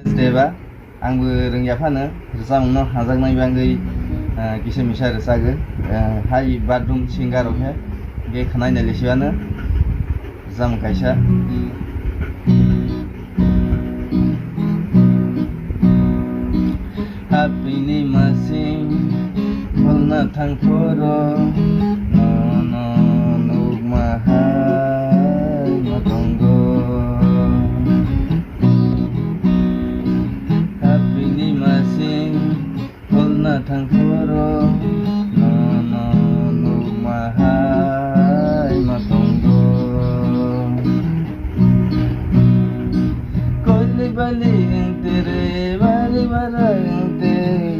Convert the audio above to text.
Steba आंबो रोंजाफानो रोजाबनो हाजागनाय बांगै किसे मिसा रोजागो हाय बाथरुम सिंगारावहाय बे खानाय नायलेसिबानो जाम गायसा हापिनि मासिं हलना थांफोरो no nugmahay matonggo Hapini masing hulna tangpuro no nugmahay matonggo Koili bali ang tere bali barang tere